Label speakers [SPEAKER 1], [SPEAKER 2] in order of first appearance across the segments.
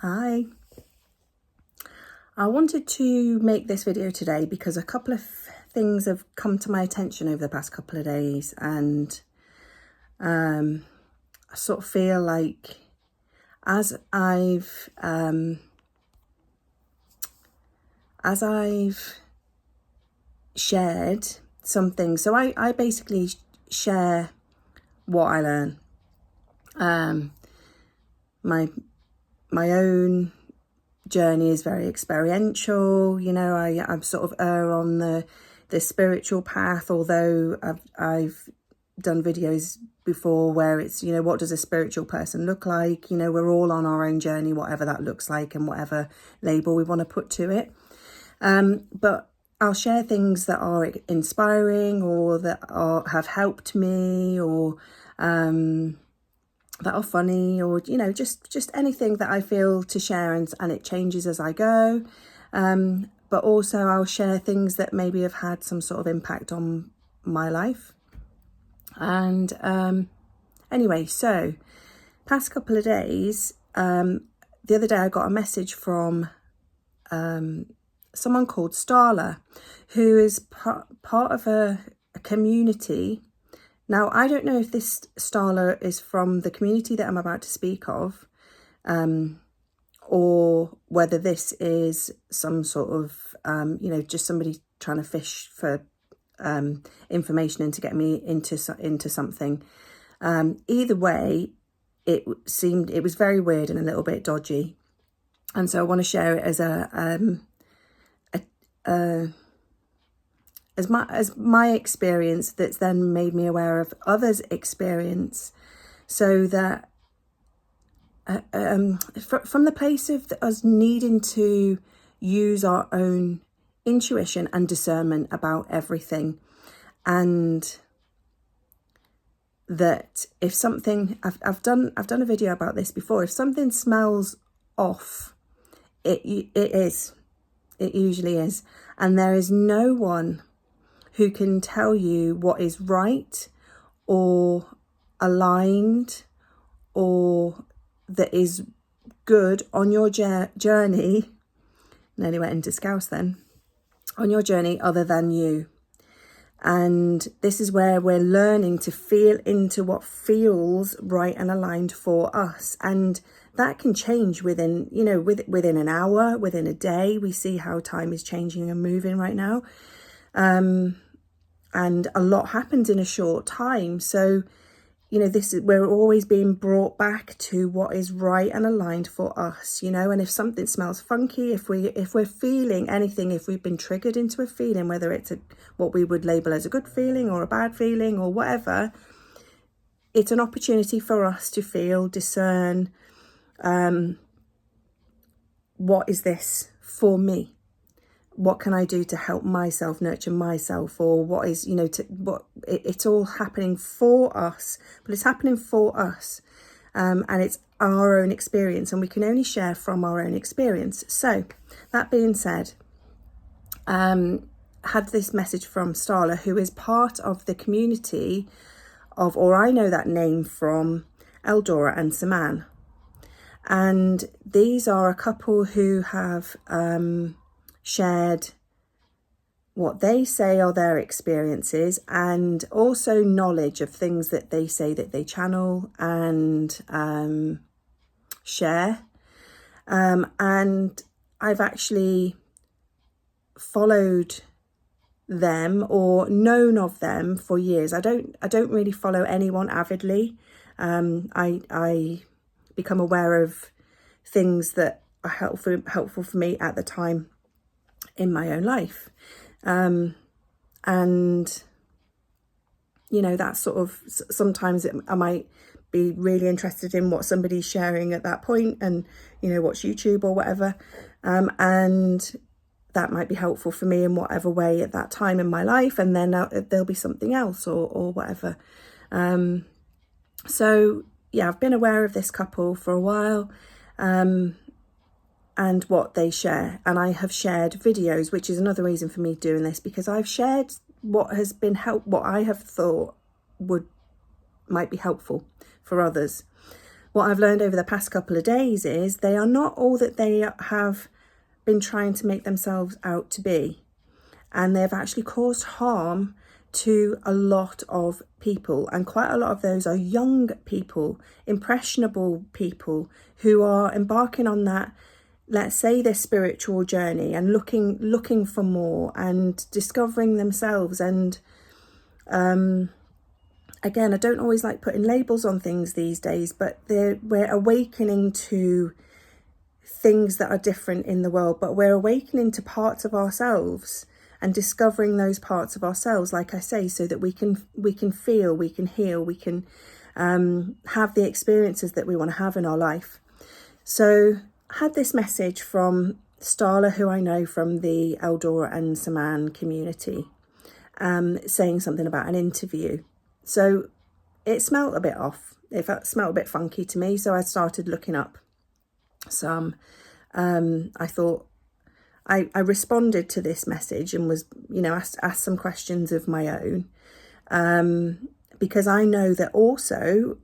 [SPEAKER 1] Hi. I wanted to make this video today because a couple of things have come to my attention over the past couple of days, and I sort of feel like as I've shared something, so I basically share what I learn, my own journey is very experiential. You know, I'm sort of on the spiritual path, although I've done videos before where it's, you know, what does a spiritual person look like? You know, we're all on our own journey, whatever that looks like and whatever label we want to put to it. But I'll share things that are inspiring or that have helped me, or that are funny, or, you know, just anything that I feel to share, and it changes as I go. But also I'll share things that maybe have had some sort of impact on my life. And anyway, so past couple of days, the other day I got a message from someone called Starla, who is part of a community. Now, I don't know if this Starla is from the community that I'm about to speak of, or whether this is some sort of, you know, just somebody trying to fish for information and to get me into something. Either way, it was very weird and a little bit dodgy. And so I want to share it as my experience that's then made me aware of others' experience, so that from the place of us needing to use our own intuition and discernment about everything, and that if something, I've done a video about this before, if something smells off, it usually is, and there is no one who can tell you what is right or aligned or that is good on your journey. Nearly went into Scouse then. On your journey other than you. And this is where we're learning to feel into what feels right and aligned for us. And that can change within, you know, within an hour, within a day. We see how time is changing and moving right now. And a lot happens in a short time. So, you know, we're always being brought back to what is right and aligned for us, you know. And if something smells funky, if we're feeling anything, if we've been triggered into a feeling, whether it's what we would label as a good feeling or a bad feeling or whatever, it's an opportunity for us to feel, discern, what is this for me? What can I do to help myself, nurture myself? Or what is, you know, it's all happening for us, but it's happening for us. And it's our own experience, and we can only share from our own experience. So that being said, had this message from Starla, who is part of the community of, or I know that name from, Eldora and Saman. And these are a couple who have shared what they say are their experiences, and also knowledge of things that they say that they channel and share. And I've actually followed them or known of them for years. I don't really follow anyone avidly. I become aware of things that are helpful for me at the time in my own life. And, you know, that's sort of, sometimes I might be really interested in what somebody's sharing at that point, and, you know, watch YouTube or whatever. And that might be helpful for me in whatever way at that time in my life. And then there'll be something else or whatever. So yeah, I've been aware of this couple for a while. And what they share, and I have shared videos, which is another reason for me doing this, because I've shared what has been what I have thought might be helpful for others. what I've learned over the past couple of days is they are not all that they have been trying to make themselves out to be. And they've actually caused harm to a lot of people. And quite a lot of those are young people, impressionable people who are embarking on that, let's say, their spiritual journey and looking for more and discovering themselves. And again, I don't always like putting labels on things these days, but we're awakening to things that are different in the world, but we're awakening to parts of ourselves and discovering those parts of ourselves, like I say, so that we can feel, we can heal, we can have the experiences that we want to have in our life. So I had this message from Starla, who I know from the Eldora and Saman community, saying something about an interview. So it smelt a bit off. It smelt a bit funky to me. So I started looking up some. I thought I responded to this message and was, asked some questions of my own, because I know that also,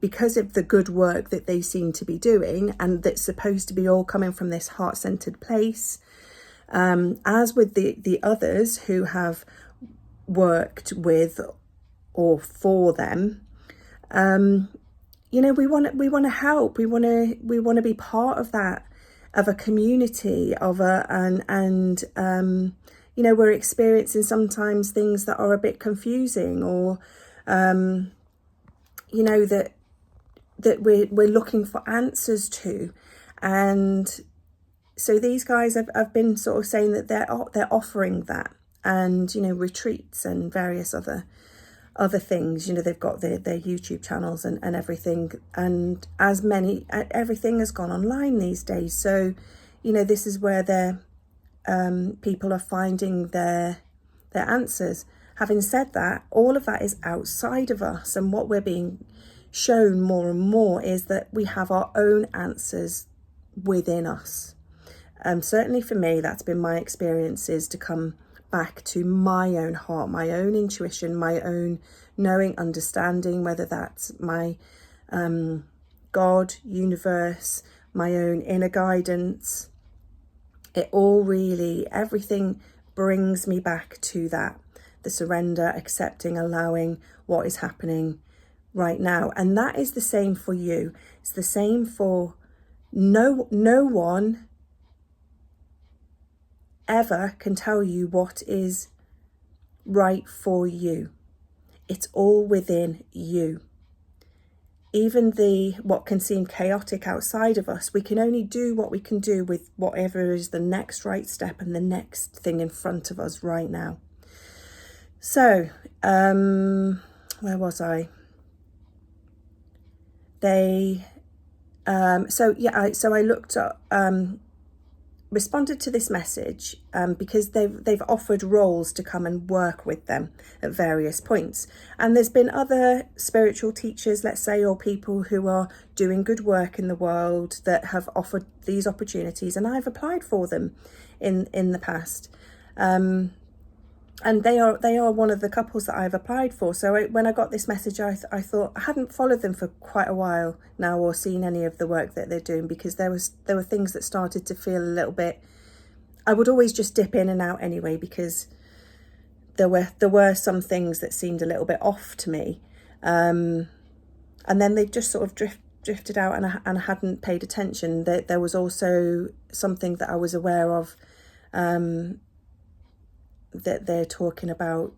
[SPEAKER 1] because of the good work that they seem to be doing, and that's supposed to be all coming from this heart-centered place, as with the others who have worked with or for them, we want to help. We want to be part of that, of a community, we're experiencing sometimes things that are a bit confusing, or that we're looking for answers to. And so these guys have been sort of saying that they're offering that, and retreats and various other things. They've got their YouTube channels and everything, and everything has gone online these days. So this is where people are finding their answers. Having said that, all of that is outside of us, and what we're being shown more and more is that we have our own answers within us. Certainly for me, that's been my experience, is to come back to my own heart, my own intuition, my own knowing, understanding, whether that's my God, universe, my own inner guidance. Everything brings me back to that, the surrender, accepting, allowing what is happening right now. And that is the same for you. It's the same for no one ever can tell you what is right for you. It's all within you. Even what can seem chaotic outside of us, we can only do what we can do with whatever is the next right step and the next thing in front of us right now. So, where was I? So I looked up, responded to this message because they've offered roles to come and work with them at various points. And there's been other spiritual teachers, let's say, or people who are doing good work in the world that have offered these opportunities, and I've applied for them in the past. And they are one of the couples that I've applied for. So when I got this message, I thought, I hadn't followed them for quite a while now, or seen any of the work that they're doing, because there were things that started to feel a little bit. I would always just dip in and out anyway, because there were some things that seemed a little bit off to me, and then they just sort of drifted out, and I hadn't paid attention. That there was also something that I was aware of. That they're talking about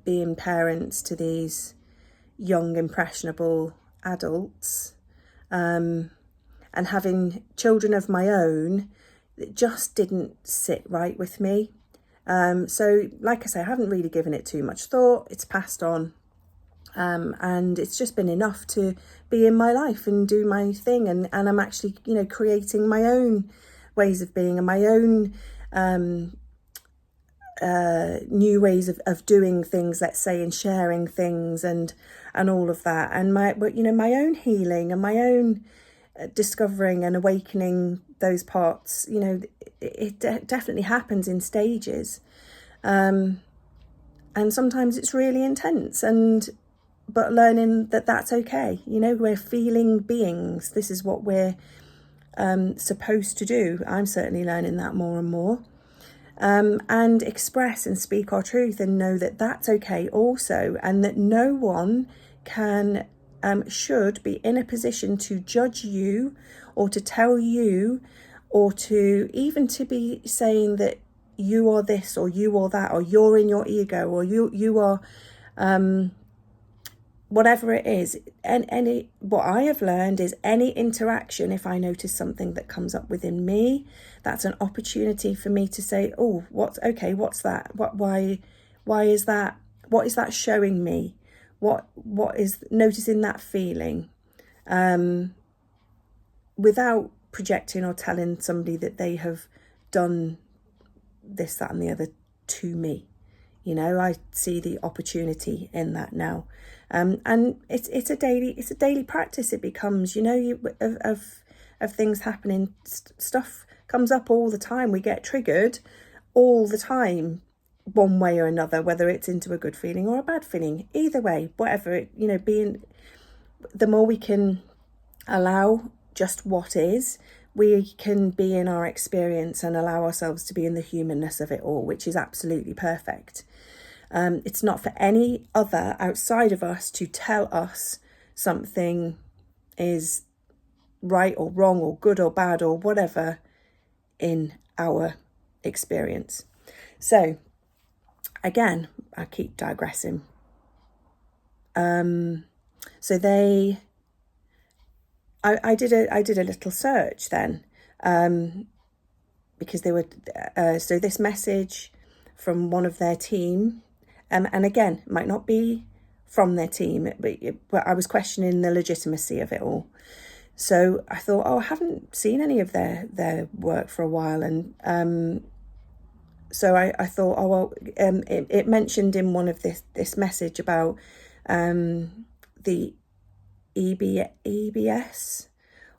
[SPEAKER 1] being parents to these young, impressionable adults, and having children of my own, that just didn't sit right with me. So, like I say, I haven't really given it too much thought. It's passed on, and it's just been enough to be in my life and do my thing. And I'm actually, creating my own ways of being and my own new ways of doing things, let's say, and sharing things and all of that, and my own healing and my own discovering and awakening those parts. It definitely happens in stages, and sometimes it's really intense, and but learning that that's okay. You know, we're feeling beings. This is what we're supposed to do. I'm certainly learning that more and more. And express and speak our truth, and know that that's okay also, and that no one can should be in a position to judge you, or to tell you, or to even to be saying that you are this or you are that, or you're in your ego, or you are whatever it is. And what I have learned is any interaction, if I notice something that comes up within me, that's an opportunity for me to say, oh, what's that? Why is that? What is that showing me? What is noticing that feeling? Without projecting or telling somebody that they have done this, that, and the other to me. You know, I see the opportunity in that now. And it's a daily practice. It becomes, you know, of things happening. Stuff comes up all the time. We get triggered all the time, one way or another, whether it's into a good feeling or a bad feeling. Either way, whatever it, you know, the more we can allow just what is, we can be in our experience and allow ourselves to be in the humanness of it all, which is absolutely perfect. It's not for any other outside of us to tell us something is right or wrong or good or bad or whatever in our experience. So again, I keep digressing. So I did a little search then, because they were so this message from one of their team, and again, it might not be from their team, but I was questioning the legitimacy of it all. So I thought, I haven't seen any of their work for a while, and so I thought, it mentioned in one of this message about the EBS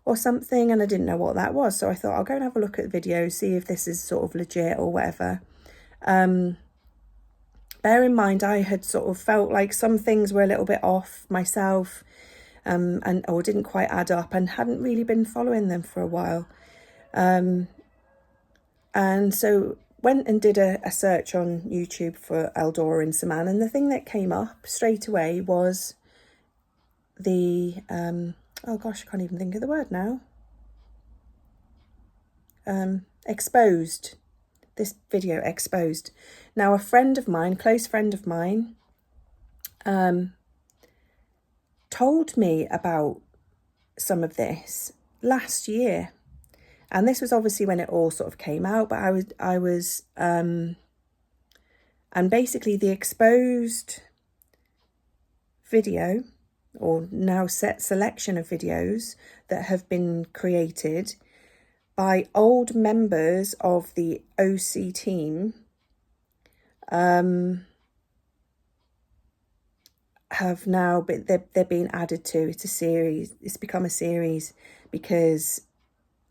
[SPEAKER 1] or something, and I didn't know what that was, so I thought I'll go and have a look at the video, see if this is sort of legit or whatever. Bear in mind, I had sort of felt like some things were a little bit off myself, or didn't quite add up, and hadn't really been following them for a while, and so went and did a search on YouTube for Eldora and Saman, and the thing that came up straight away was the oh gosh, I can't even think of the word now. Exposed. This video, exposed. Now, a friend of mine, close friend of mine, told me about some of this last year, and this was obviously when it all sort of came out. But I was, and basically the exposed video, or now set selection of videos that have been created by old members of the OC team, have now been, they're being added to. It's a series. It's become a series because,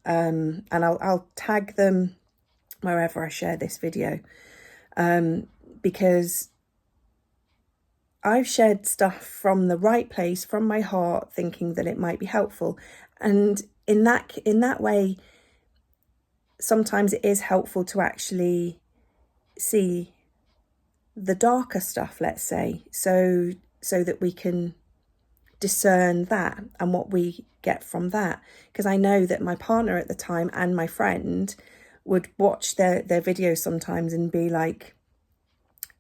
[SPEAKER 1] and I'll tag them wherever I share this video, because I've shared stuff from the right place, from my heart, thinking that it might be helpful. And in that way, sometimes it is helpful to actually see the darker stuff, let's say, so that we can discern that and what we get from that. Because I know that my partner at the time and my friend would watch their videos sometimes and be like,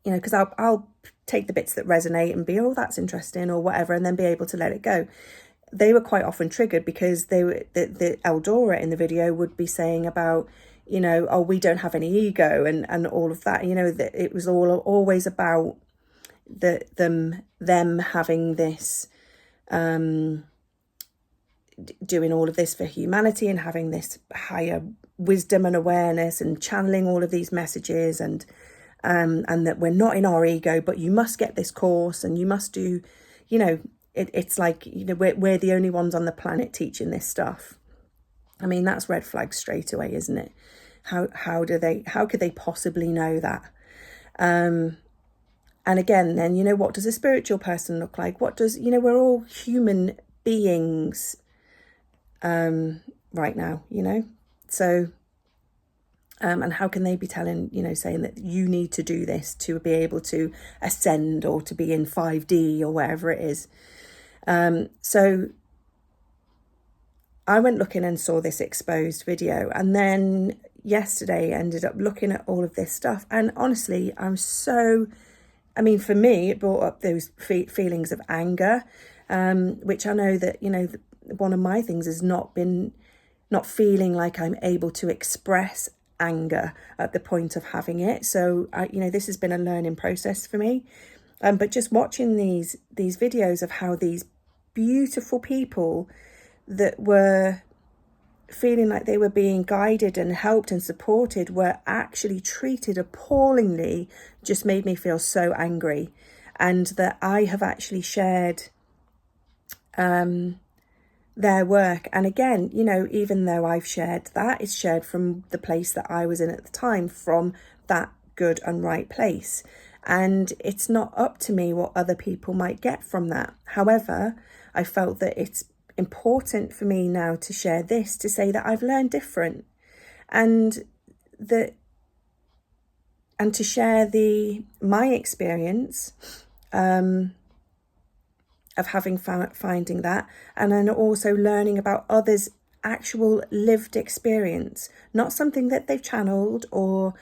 [SPEAKER 1] you know, because I'll take the bits that resonate and be, oh, that's interesting or whatever, and then be able to let it go. They were quite often triggered because they were the Eldora in the video would be saying about, you know, oh, we don't have any ego and all of that. You know, that it was always about them having this, doing all of this for humanity and having this higher wisdom and awareness and channeling all of these messages, and that we're not in our ego, but you must get this course and you must do, you know, it's like, you know, we're the only ones on the planet teaching this stuff. I mean, that's red flag straight away, isn't it? How could they possibly know that? And And again, then, you know, what does a spiritual person look like? What does, you know, we're all human beings right now, you know. So and how can they be telling, you know, saying that you need to do this to be able to ascend or to be in 5D or wherever it is. So I went looking and saw this exposed video, and then yesterday ended up looking at all of this stuff. And honestly, I mean, for me, it brought up those feelings of anger, which I know that, you know, one of my things has not feeling like I'm able to express anger at the point of having it. So, you know, this has been a learning process for me. But just watching these videos of how these beautiful people that were feeling like they were being guided and helped and supported were actually treated appallingly just made me feel so angry. And that I have actually shared their work. And again, you know, even though I've shared that, it's shared from the place that I was in at the time, from that good and right place. And it's not up to me what other people might get from that. However, I felt that it's important for me now to share this, to say that I've learned different, and to share my experience of finding that, and then also learning about others' actual lived experience, not something that they've channeled or,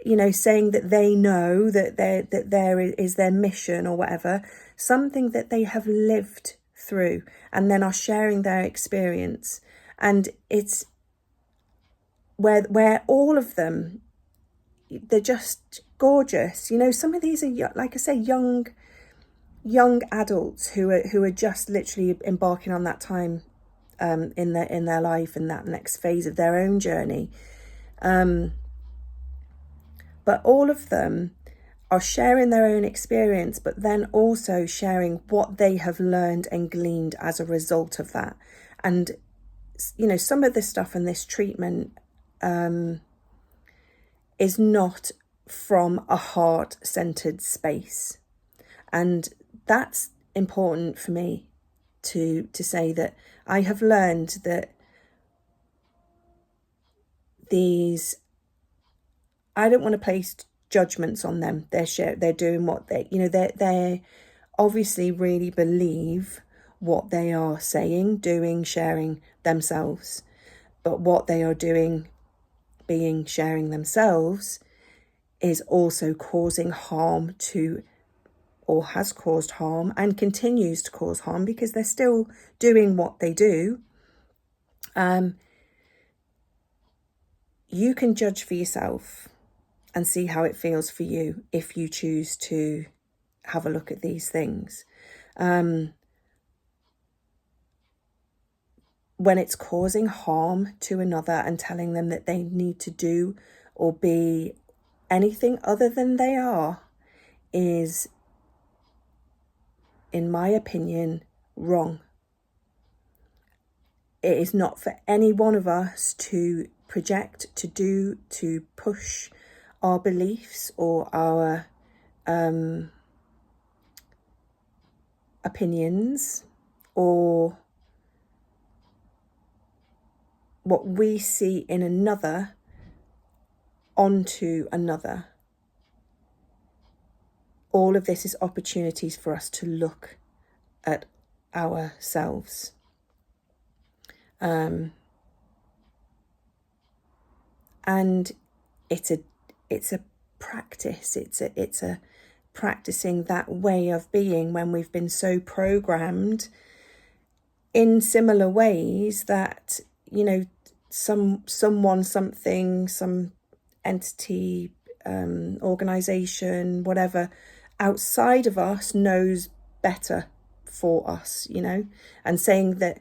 [SPEAKER 1] you know, saying that they know that there is their mission or whatever, something that they have lived through and then are sharing their experience. And it's where all of them, they're just gorgeous. You know, some of these are, like I say, young adults who are just literally embarking on that time in their life and that next phase of their own journey. But all of them are sharing their own experience, but then also sharing what they have learned and gleaned as a result of that. And, you know, some of this stuff and this treatment is not from a heart-centered space. And that's important for me to say, that I have learned that I don't want to place judgments on them. They're doing what they, you know, they obviously really believe what they are saying, doing, sharing themselves. But what they are doing, sharing themselves, is also causing harm to, or has caused harm and continues to cause harm, because they're still doing what they do. You can judge for yourself and see how it feels for you if you choose to have a look at these things. When it's causing harm to another and telling them that they need to do or be anything other than they are, is, in my opinion, wrong. It is not for any one of us to project, to do, to push our beliefs or our opinions or what we see in another onto another. All of this is opportunities for us to look at ourselves. And it's a practice. It's a practicing that way of being when we've been so programmed in similar ways that, you know, someone, something, some entity, organization, whatever, outside of us knows better for us, you know, and saying that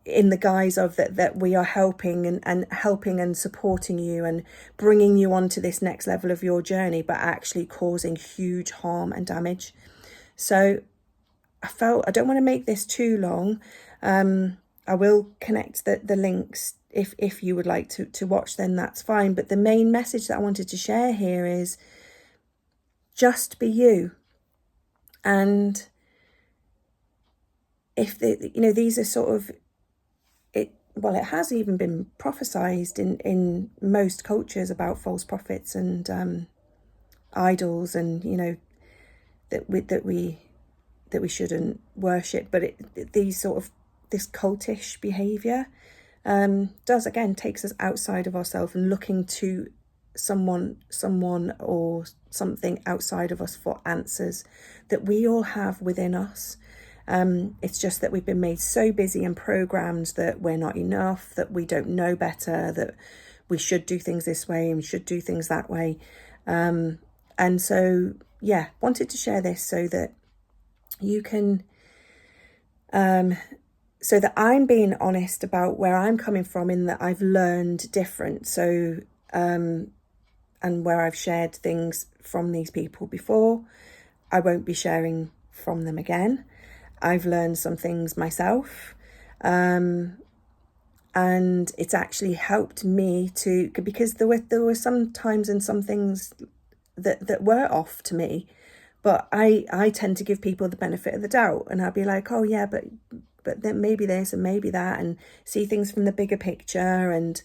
[SPEAKER 1] in the guise of that we are helping and helping and supporting you and bringing you onto this next level of your journey, but actually causing huge harm and damage. So I don't want to make this too long. I will connect the links if you would like to watch, then that's fine. But the main message that I wanted to share here is just be you. And if these are sort of, it has even been prophesized in most cultures about false prophets and idols, and that we shouldn't worship. But these sort of, this cultish behavior does, again, takes us outside of ourselves and looking to someone or something outside of us for answers that we all have within us. It's just that we've been made so busy and programmed that we're not enough, that we don't know better, that we should do things this way and should do things that way. And so, yeah, wanted to share this so that you can, so that I'm being honest about where I'm coming from, in that I've learned different. So, and where I've shared things from these people before, I won't be sharing from them again. I've learned some things myself, and it's actually helped me to, because there were some times and some things that were off to me, but I tend to give people the benefit of the doubt, and I'll be like, oh yeah, but then maybe this and maybe that, and see things from the bigger picture, and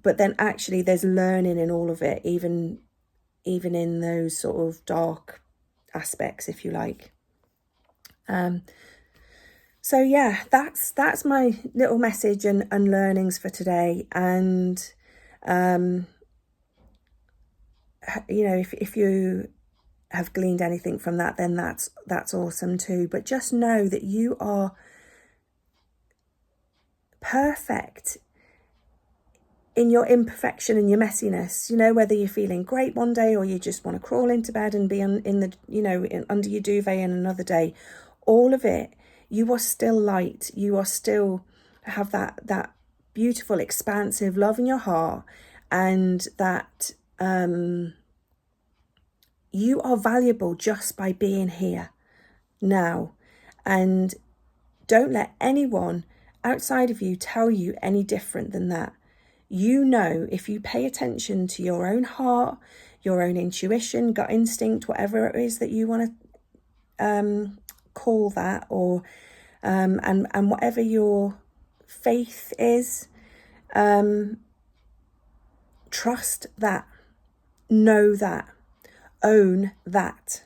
[SPEAKER 1] but then actually there's learning in all of it, even in those sort of dark aspects, if you like. So yeah, that's my little message and learnings for today. And if you have gleaned anything from that, then that's awesome too. But just know that you are perfect in your imperfection and your messiness. Whether you're feeling great one day or you just want to crawl into bed and be under your duvet in another day, all of it, you are still light. You are still have that beautiful, expansive love in your heart, and that you are valuable just by being here now. And don't let anyone outside of you tell you any different than that. If you pay attention to your own heart, your own intuition, gut instinct, whatever it is that you want to call that, or and whatever your faith is, trust that, know that, own that.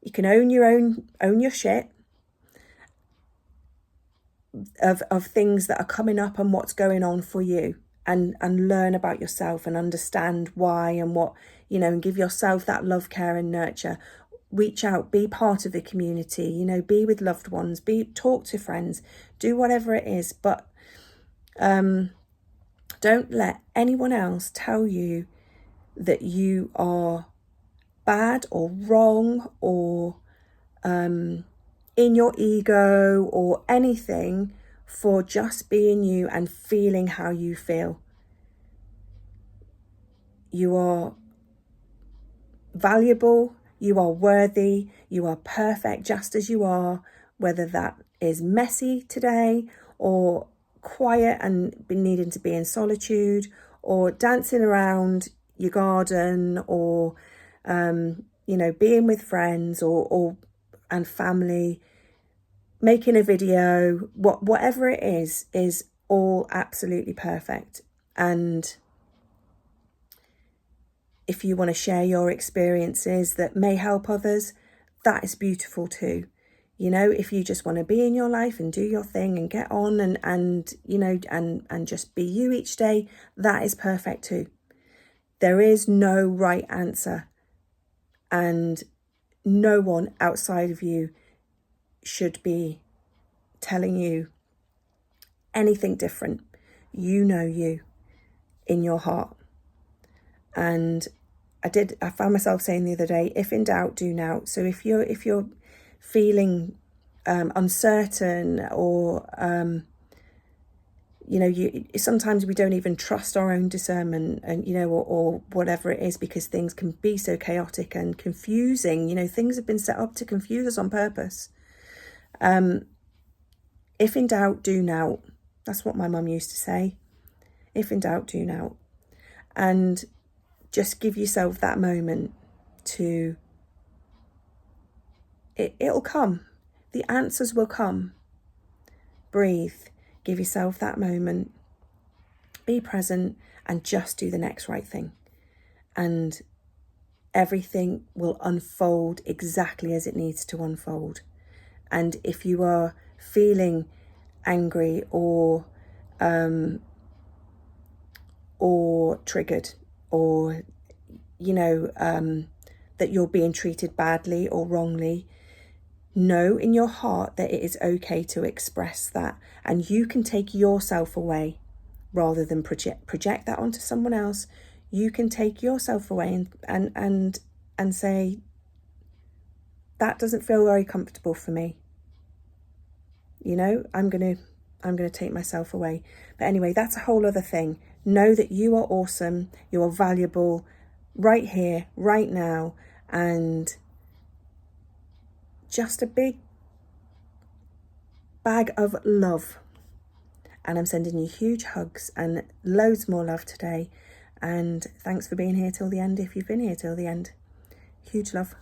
[SPEAKER 1] You can own your shit of things that are coming up and what's going on for you, and learn about yourself and understand why and what, and give yourself that love, care and nurture. Reach out, be part of the community, be with loved ones, talk to friends, do whatever it is, but don't let anyone else tell you that you are bad or wrong or in your ego or anything for just being you and feeling how you feel. You are valuable, you are worthy, you are perfect just as you are, whether that is messy today or quiet and needing to be in solitude, or dancing around your garden, or being with friends or and family, making a video, whatever it is all absolutely perfect. And if you want to share your experiences that may help others, that is beautiful too. If you just want to be in your life and do your thing and get on and just be you each day, that is perfect too. There is no right answer, and no one outside of you should be telling you anything different. You know you in your heart. And I found myself saying the other day, if in doubt, do now. So if you're feeling uncertain, or sometimes we don't even trust our own discernment, and or whatever it is, because things can be so chaotic and confusing. Things have been set up to confuse us on purpose. If in doubt, do now. That's what my mum used to say. If in doubt, do now. And just give yourself that moment to It'll come. The answers will come. Breathe. Give yourself that moment. Be present and just do the next right thing. And everything will unfold exactly as it needs to unfold. And if you are feeling angry or triggered, or that you're being treated badly or wrongly, know in your heart that it is okay to express that, and you can take yourself away rather than project that onto someone else. You can take yourself away and say, that doesn't feel very comfortable for me. I'm gonna take myself away. But anyway, that's a whole other thing. Know that you are awesome, you are valuable right here, right now, and just a big bag of love. And I'm sending you huge hugs and loads more love today. And thanks for being here till the end if you've been here till the end. Huge love.